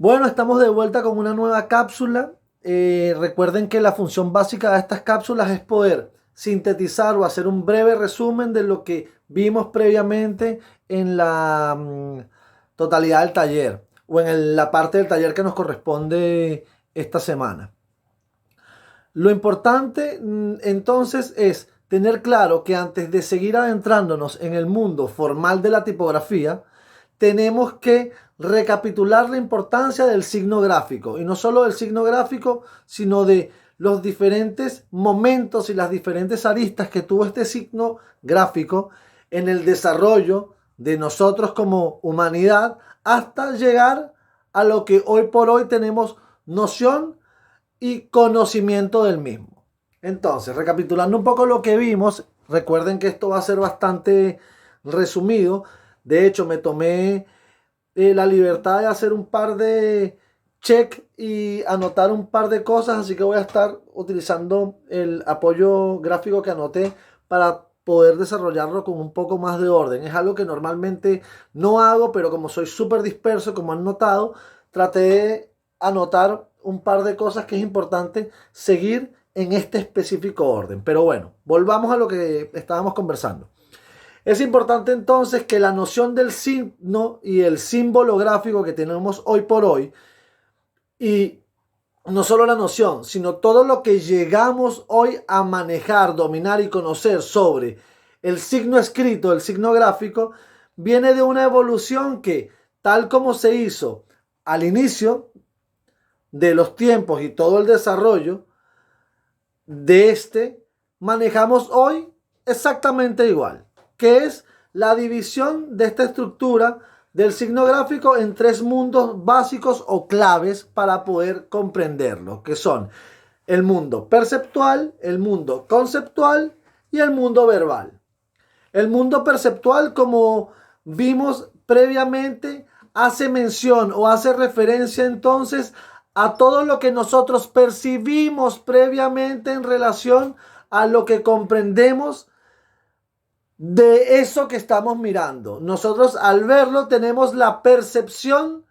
Bueno, estamos de vuelta con una nueva cápsula. Recuerden que la función básica de estas cápsulas es poder sintetizar o hacer un breve resumen de lo que vimos previamente en la totalidad del taller o en la parte del taller que nos corresponde esta semana. Lo importante entonces es tener claro que antes de seguir adentrándonos en el mundo formal de la tipografía, tenemos que recapitular la importancia del signo gráfico. Y no solo del signo gráfico, sino de los diferentes momentos y las diferentes aristas que tuvo este signo gráfico en el desarrollo de nosotros como humanidad hasta llegar a lo que hoy por hoy tenemos noción y conocimiento del mismo. Entonces, recapitulando un poco lo que vimos, recuerden que esto va a ser bastante resumido. De hecho, me tomé la libertad de hacer un par de check y anotar un par de cosas, así que voy a estar utilizando el apoyo gráfico que anoté para poder desarrollarlo con un poco más de orden. Es algo que normalmente no hago, pero como soy súper disperso, como han notado, traté de anotar un par de cosas que es importante seguir en este específico orden. Pero bueno, volvamos a lo que estábamos conversando. Es importante entonces que la noción del signo y el símbolo gráfico que tenemos hoy por hoy, y no solo la noción, sino todo lo que llegamos hoy a manejar, dominar y conocer sobre el signo escrito, el signo gráfico, viene de una evolución que, tal como se hizo al inicio de los tiempos y todo el desarrollo de este, manejamos hoy exactamente igual, que es la división de esta estructura del signo gráfico en tres mundos básicos o claves para poder comprenderlo, que son el mundo perceptual, el mundo conceptual y el mundo verbal. El mundo perceptual, como vimos previamente, hace mención o hace referencia entonces a todo lo que nosotros percibimos previamente en relación a lo que comprendemos de eso que estamos mirando. Nosotros al verlo tenemos la percepción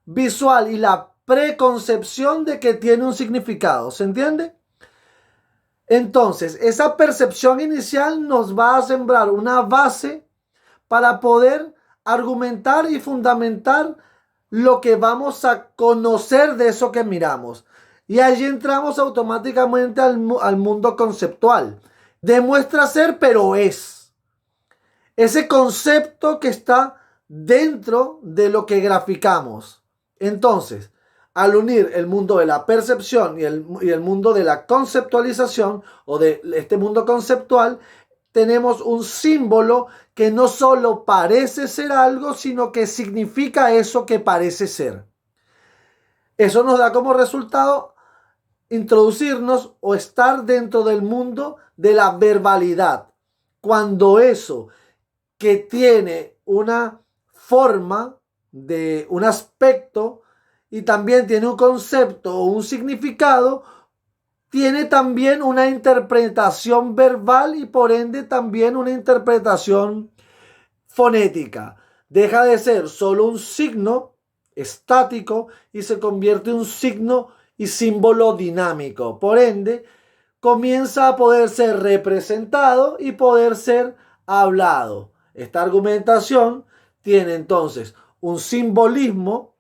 visual y la preconcepción de que tiene un significado. ¿Se entiende? Entonces, esa percepción inicial nos va a sembrar una base para poder argumentar y fundamentar lo que vamos a conocer de eso que miramos. Y allí entramos automáticamente al mundo conceptual. Demuestra ser, pero es. Ese concepto que está dentro de lo que graficamos. Entonces, al unir el mundo de la percepción y el mundo de la conceptualización o de este mundo conceptual, tenemos un símbolo que no solo parece ser algo, sino que significa eso que parece ser. Eso nos da como resultado introducirnos o estar dentro del mundo de la verbalidad. Cuando eso que tiene una forma, de un aspecto y también tiene un concepto o un significado, tiene también una interpretación verbal y por ende también una interpretación fonética. Deja de ser solo un signo estático y se convierte en un signo y símbolo dinámico. Por ende, comienza a poder ser representado y poder ser hablado. Esta argumentación tiene entonces un simbolismo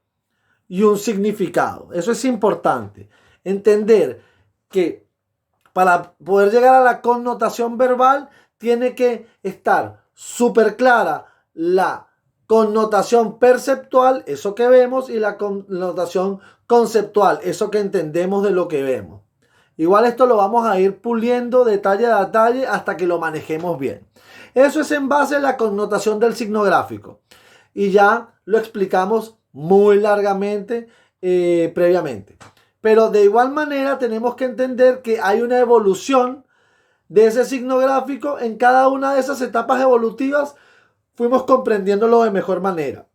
y un significado. Eso es importante. Entender que para poder llegar a la connotación verbal tiene que estar súper clara la connotación perceptual, eso que vemos, y la connotación conceptual, eso que entendemos de lo que vemos. Igual esto lo vamos a ir puliendo detalle a detalle hasta que lo manejemos bien. Eso es en base a la connotación del signo gráfico. Y ya lo explicamos muy largamente previamente. Pero de igual manera tenemos que entender que hay una evolución de ese signo gráfico. En cada una de esas etapas evolutivas fuimos comprendiéndolo de mejor manera.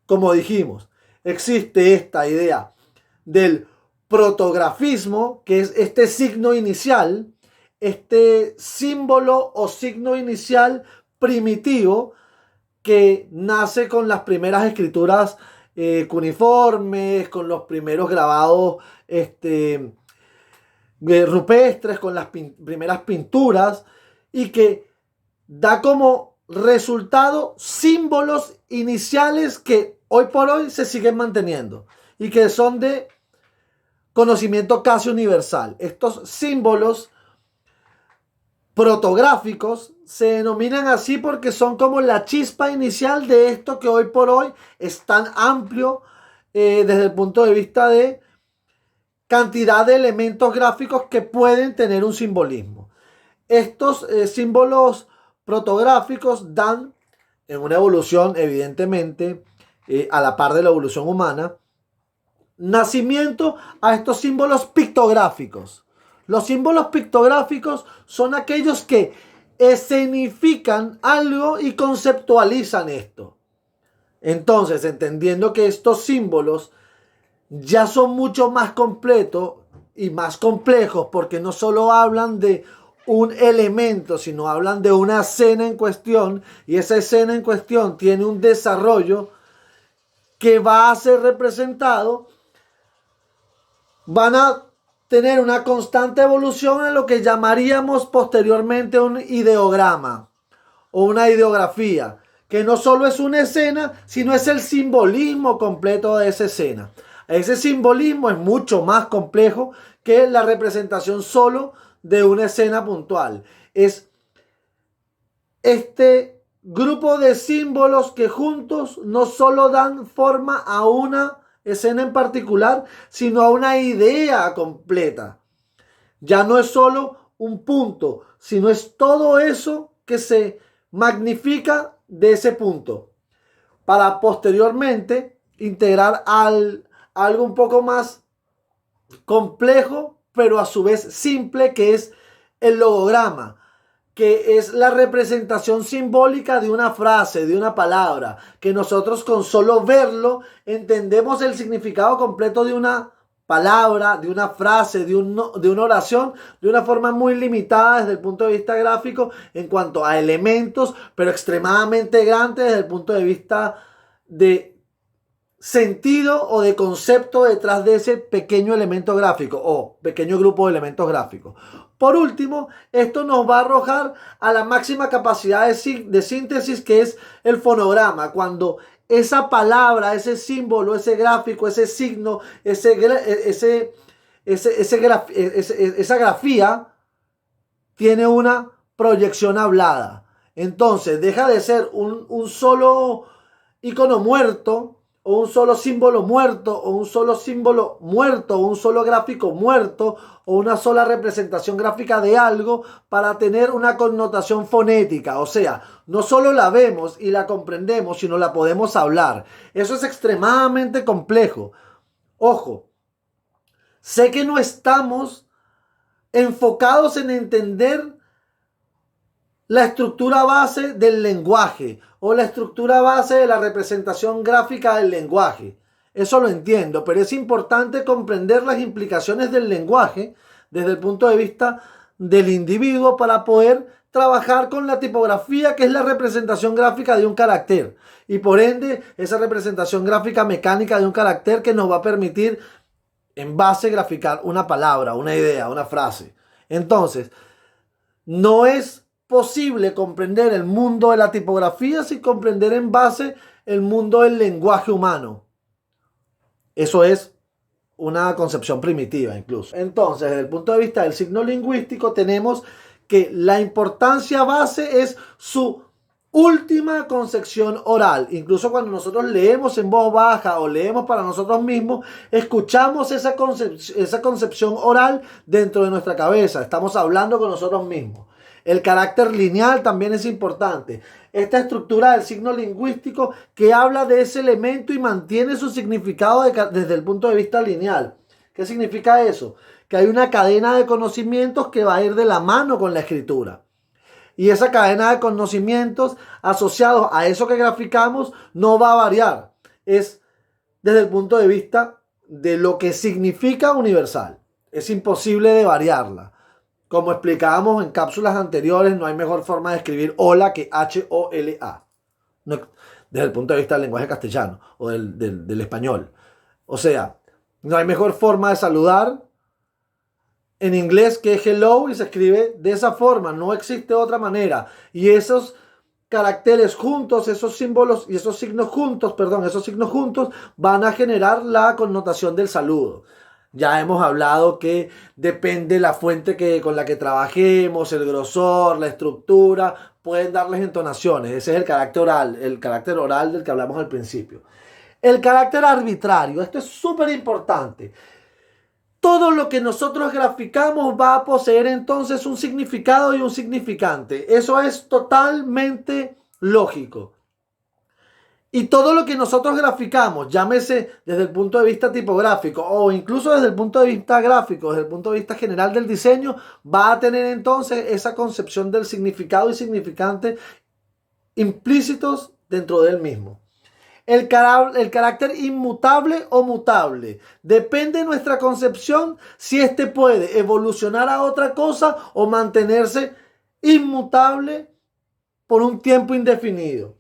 Como dijimos, existe esta idea del protografismo, que es este signo inicial, este símbolo o signo inicial primitivo que nace con las primeras escrituras cuneiformes, con los primeros grabados rupestres, con las primeras pinturas, y que da como resultado símbolos iniciales que hoy por hoy se siguen manteniendo y que son de conocimiento casi universal. Estos símbolos protográficos se denominan así porque son como la chispa inicial de esto que hoy por hoy es tan amplio desde el punto de vista de cantidad de elementos gráficos que pueden tener un simbolismo. Estos símbolos protográficos dan, en una evolución evidentemente a la par de la evolución humana, nacimiento a estos símbolos pictográficos. Los símbolos pictográficos son aquellos que escenifican algo y conceptualizan esto. Entonces, entendiendo que estos símbolos ya son mucho más completos y más complejos, porque no solo hablan de un elemento, sino hablan de una escena en cuestión, y esa escena en cuestión tiene un desarrollo que va a ser representado, van a tener una constante evolución en lo que llamaríamos posteriormente un ideograma o una ideografía, que no solo es una escena, sino es el simbolismo completo de esa escena. Ese simbolismo es mucho más complejo que la representación solo de una escena puntual. Es este grupo de símbolos que juntos no solo dan forma a una escena en particular, sino a una idea completa. Ya no es solo un punto, sino es todo eso que se magnifica de ese punto, para posteriormente integrar algo un poco más complejo, pero a su vez simple, que es el logograma, que es la representación simbólica de una frase, de una palabra, que nosotros con solo verlo entendemos el significado completo de una palabra, de una frase, de una oración, de una forma muy limitada desde el punto de vista gráfico en cuanto a elementos, pero extremadamente grandes desde el punto de vista de sentido o de concepto detrás de ese pequeño elemento gráfico o pequeño grupo de elementos gráficos. Por último, esto nos va a arrojar a la máxima capacidad de síntesis, que es el fonograma, cuando esa palabra, ese símbolo, ese gráfico, ese signo, esa grafía tiene una proyección hablada. Entonces deja de ser un solo icono muerto, o un solo símbolo muerto, o un solo símbolo muerto, o un solo gráfico muerto, o una sola representación gráfica de algo, para tener una connotación fonética. O sea, no solo la vemos y la comprendemos, sino la podemos hablar. Eso es extremadamente complejo. Ojo, sé que no estamos enfocados en entender la estructura base del lenguaje o la estructura base de la representación gráfica del lenguaje. Eso lo entiendo, pero es importante comprender las implicaciones del lenguaje desde el punto de vista del individuo para poder trabajar con la tipografía, que es la representación gráfica de un carácter, y por ende esa representación gráfica mecánica de un carácter que nos va a permitir en base graficar una palabra, una idea, una frase. Entonces, no es posible comprender el mundo de la tipografía sin comprender en base el mundo del lenguaje humano. Eso es una concepción primitiva incluso. Entonces, desde el punto de vista del signo lingüístico, tenemos que la importancia base es su última concepción oral. Incluso cuando nosotros leemos en voz baja o leemos para nosotros mismos, escuchamos esa concepción oral dentro de nuestra cabeza. Estamos hablando con nosotros mismos. El carácter lineal también es importante. Esta estructura del signo lingüístico que habla de ese elemento y mantiene su significado desde el punto de vista lineal. ¿Qué significa eso? Que hay una cadena de conocimientos que va a ir de la mano con la escritura. Y esa cadena de conocimientos asociados a eso que graficamos no va a variar. Es desde el punto de vista de lo que significa universal. Es imposible de variarla. Como explicábamos en cápsulas anteriores, no hay mejor forma de escribir hola que H-O-L-A. desde el punto de vista del lenguaje castellano o del español. O sea, no hay mejor forma de saludar en inglés que hello y se escribe de esa forma, no existe otra manera. Y esos caracteres juntos, esos símbolos y esos signos juntos, esos signos juntos van a generar la connotación del saludo. Ya hemos hablado que depende la fuente con la que trabajemos, el grosor, la estructura, pueden darles entonaciones. Ese es el carácter oral del que hablamos al principio. El carácter arbitrario, esto es súper importante. Todo lo que nosotros graficamos va a poseer entonces un significado y un significante. Eso es totalmente lógico. Y todo lo que nosotros graficamos, llámese desde el punto de vista tipográfico o incluso desde el punto de vista gráfico, desde el punto de vista general del diseño, va a tener entonces esa concepción del significado y significante implícitos dentro del mismo. El carácter inmutable o mutable. Depende de nuestra concepción si éste puede evolucionar a otra cosa o mantenerse inmutable por un tiempo indefinido.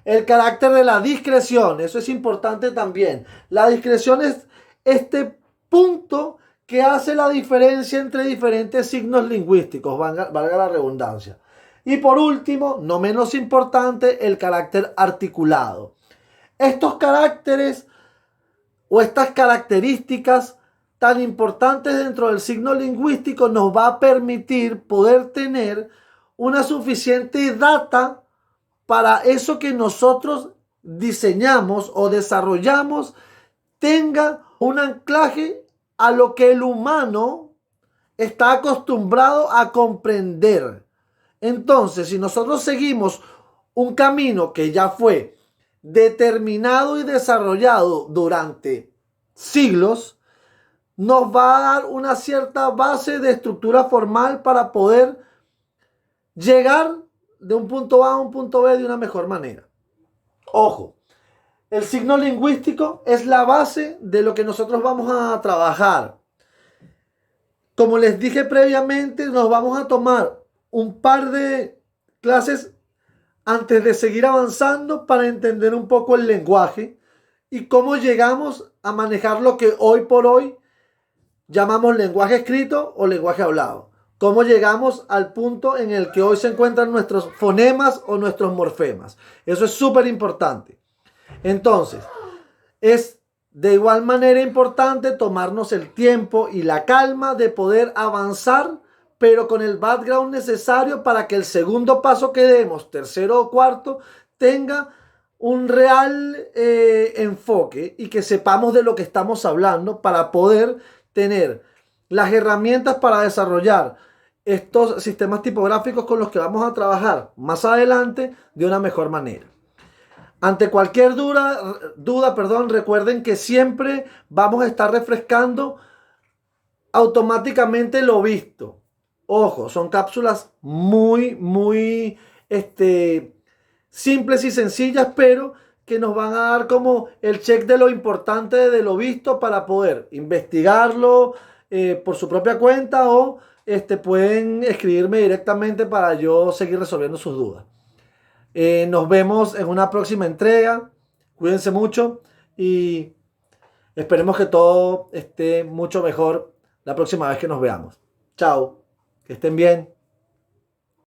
El carácter de la discreción, eso es importante también. La discreción es este punto que hace la diferencia entre diferentes signos lingüísticos, valga la redundancia. Y por último, no menos importante, el carácter articulado. Estos caracteres o estas características tan importantes dentro del signo lingüístico nos va a permitir poder tener una suficiente data para eso que nosotros diseñamos o desarrollamos tenga un anclaje a lo que el humano está acostumbrado a comprender. Entonces, si nosotros seguimos un camino que ya fue determinado y desarrollado durante siglos, nos va a dar una cierta base de estructura formal para poder llegar de un punto A a un punto B de una mejor manera. Ojo, el signo lingüístico es la base de lo que nosotros vamos a trabajar. Como les dije previamente, nos vamos a tomar un par de clases antes de seguir avanzando para entender un poco el lenguaje y cómo llegamos a manejar lo que hoy por hoy llamamos lenguaje escrito o lenguaje hablado. Cómo llegamos al punto en el que hoy se encuentran nuestros fonemas o nuestros morfemas. Eso es súper importante. Entonces, es de igual manera importante tomarnos el tiempo y la calma de poder avanzar, pero con el background necesario para que el segundo paso que demos, tercero o cuarto, tenga un real enfoque y que sepamos de lo que estamos hablando para poder tener las herramientas para desarrollar estos sistemas tipográficos con los que vamos a trabajar más adelante de una mejor manera. Ante cualquier duda, recuerden que siempre vamos a estar refrescando automáticamente lo visto. Ojo, son cápsulas muy simples y sencillas, pero que nos van a dar como el check de lo importante de lo visto para poder investigarlo por su propia cuenta o pueden escribirme directamente para yo seguir resolviendo sus dudas. Nos vemos en una próxima entrega. Cuídense mucho y esperemos que todo esté mucho mejor la próxima vez que nos veamos. Chao, que estén bien.